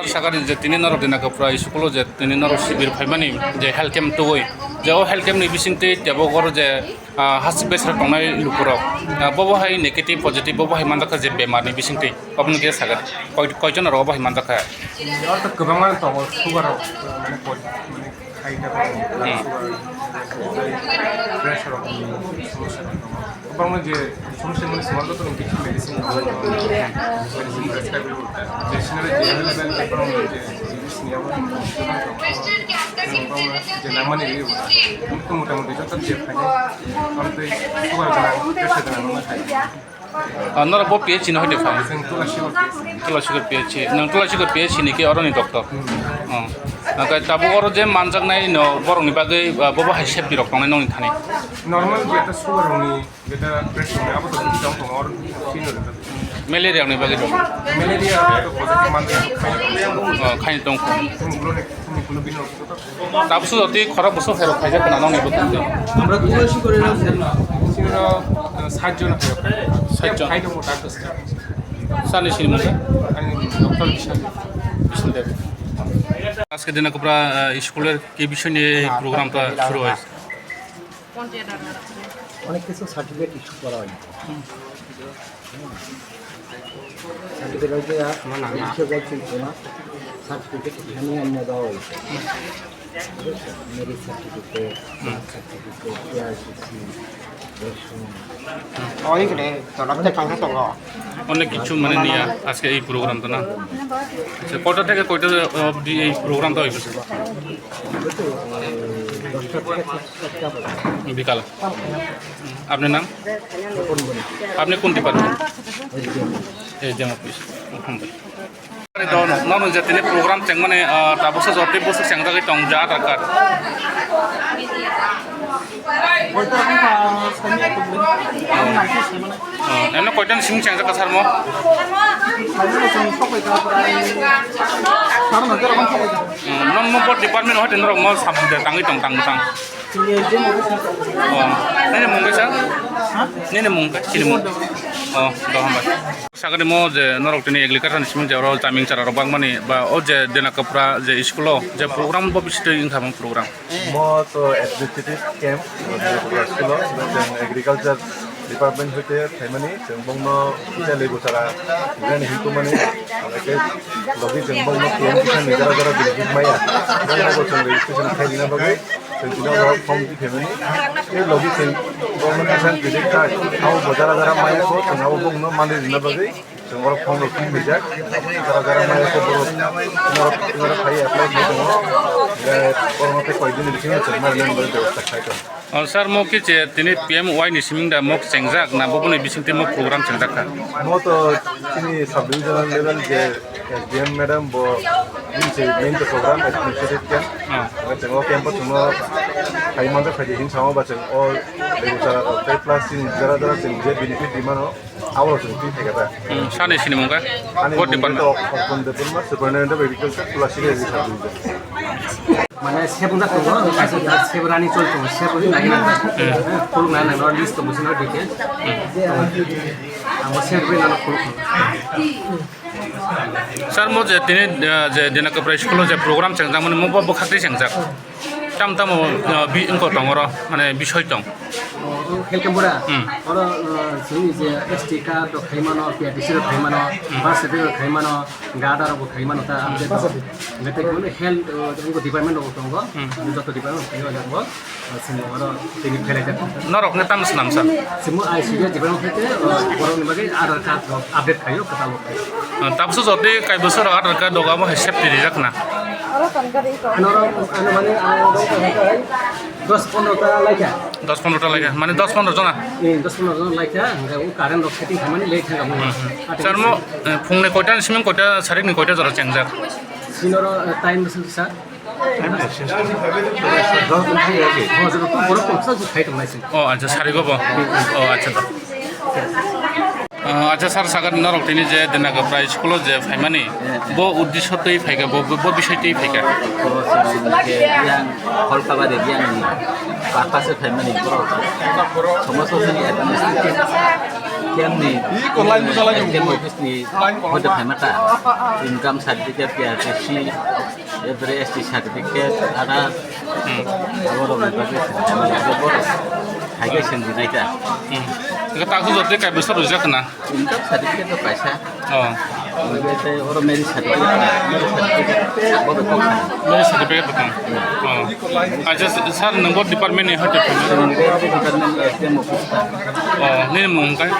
Sakari je tini naro dina kapra iskulo je tini naro sibir phaimani je health camp toi je o health camp ni bisingte tebo gor je hasib besra tongnai lupurok bobo hai negative positive bobo hai mandaka je bemar ni bisingte obnu ke sagar koijon ro bobo hai mandaka और तो कबांग तो sugar मैंने कोई मैंने खाई था pressure कबांग में जे समस्या में समाल तो उनकी मेडिसिन प्रेस्क्राइब मेडिसिन रे जे अवेलेबल कबांग में जे मेडिसिन या जे नामनी ये उनको मोटा-मोटी जो तक जे खाने हम तो सुगर का प्रेशर का नाम खाई nara bo PH no hide phai tula sugar PH nang tula sugar PH ni ke oroni doctor naka tabu goro je manjak nai no borong ni bagai bobo hai safety rok tongnai nong ni thani normal যেটা sugar নি যেটা pressure নি আপাতত কিছু কম আর সিনো malaria ni bagai dok malaria তো positive মানে khaini tong গুলো বিনো tabusu oti khara buso phero khaija kana nong ni bo আমরা তুলসী করে না সিনো 60 জন হয় 60 জন খাইতো মোটা আছে sani sini muka আমি ডক্টর বিশাল bismillah আজকে দিনা কোপরা স্কুলের কি বিষয় নিয়ে প্রোগ্রামটা শুরু হয়েছে অনেক কিছু সার্টিফিকেট ইস্যু করা হয় সার্টিফিকেট হয়েছে আমার নাম ইস্যু ছিল না সার্টিফিকেট এখানে এনে দেওয়া হয়েছে মেরিট সার্টিফিকেট অনেক কিছু মানে নিয়ে আজকে এই প্রোগ্রামটা না আচ্ছা কটা থেকে কয়টা অবধি এই প্রোগ্রামটা হয়েছে বিকাল আপনার নাম আপনি কোন ডিপার্টমেন্ট এই জেম অফিস নন জাতিনি প্রোগ্রাম চেং মানে তাবসা জতে বসে চেংদাগৈ টং যা টাকার এনে কয়টান সিং চেংজা কাছার ম নন নম্বর ডিপার্টমেন্ট হয় তেনরক ম সাবজেক্ট টাঙ্গি টং টাং টাং নেনে মঙ্গৈ স্যার নেনে মঙ্গৈ চিনি মং দহমবাই সাগরে ম যে নরক তিনি এগ্রিকালচার সিমিং যে রল টাইমিং চারা রবাং মানে বা ও যে দেনা কপরা যে স্কুল যে প্রোগ্রাম ভবিষ্যতে income programme mo to administrative camp school agriculture department hoite thaimani jengbongno kitale bosara gani hinko mane ke logi jengbongno pm kisan nijara jara benefit maya jara go chong registration thaina bagai sentina form ki thaimani e logi sen government kisan credit card au bojara jara maya ko tangau bongno mane dina bagai jengor form ki bijak jara jara maya ko boro tinora khai apply khaito kormate koidin dikhinga chemar member ব্যবস্থা খাইতো sir মো কি তিনি PM Y নি সিমিংদা মক চেংজাক না ববনি বিসিংতে মক প্রোগ্রাম চেংজাকা mo to tini sub divisional level je SDM madam bo din se main to program administrative camp cheng camp to no khai ma khai din sama ba cheng all regular tai plus in jara jara cheng je benefit dimano awro cheng ti thega ta সানে সিনি মঙ্গা code department on the superintendent of agriculture tulasi re sub division মানে সেবুনা তো সেবরানি চলতো সেবুনি নাই না পুরো না না লিস্ট তো বুঝিনা ডিটেইলস आंबो सेरबे नानो खरो Sir mo je tini je dina ka price kulo je program changjak mane mo bo khakri changjak tam tam bi inko tongoro mane bishoy tong हेल्केम्बुरा और जोंनि जे एसटी कार्ड खाइमानो पिआरटीसी खाइमानो बार्थ सार्टिफिकेट खाइमानो गादार खाइमानो ता मेते कोने हेल्थ जोंको डिपार्टमेन्ट दंगो जतो department खाइयो दंगो सिमो और तिनि फेले जात norok ne tam snam sir सिमो ICD department खाइते गरमनि बागै आधार कार्ड अपडेट खाइयो कतालो tapsu jodi kai bosor aadhar card doga mo safety rijak na ano माने 10-15 ता लाइका 10-15 ta lage mane 10-15 jona 10-15 জন लाइका उ कारेन्ट रक सेटिं खामानि लेट थांगा sir mo phungni koita siming koita sarik ni koita jora changjak सिनर time बेसा 저거 뭐라 꼼짝 खाइतो माइसिन oh acha sarigo bo oh acha da acha sir sagar norok tini je dina ka price kulo je phaimani bo uddisho tei phaiga bo bishoy tei phaiga yang kolkaba de yang ini apa sih family bro semua sosial administratif yang ni yang office ni pada family ta income certificate ya sih every ST certificate ada awal awal harga sendiri aja ka taksu jodi kai bosor rijak na income certificate itu paisa oh itu orang merit certificate apa betul mere certificate betul oh acha sir nanggo department ni hote department SDM office oh ni mung kai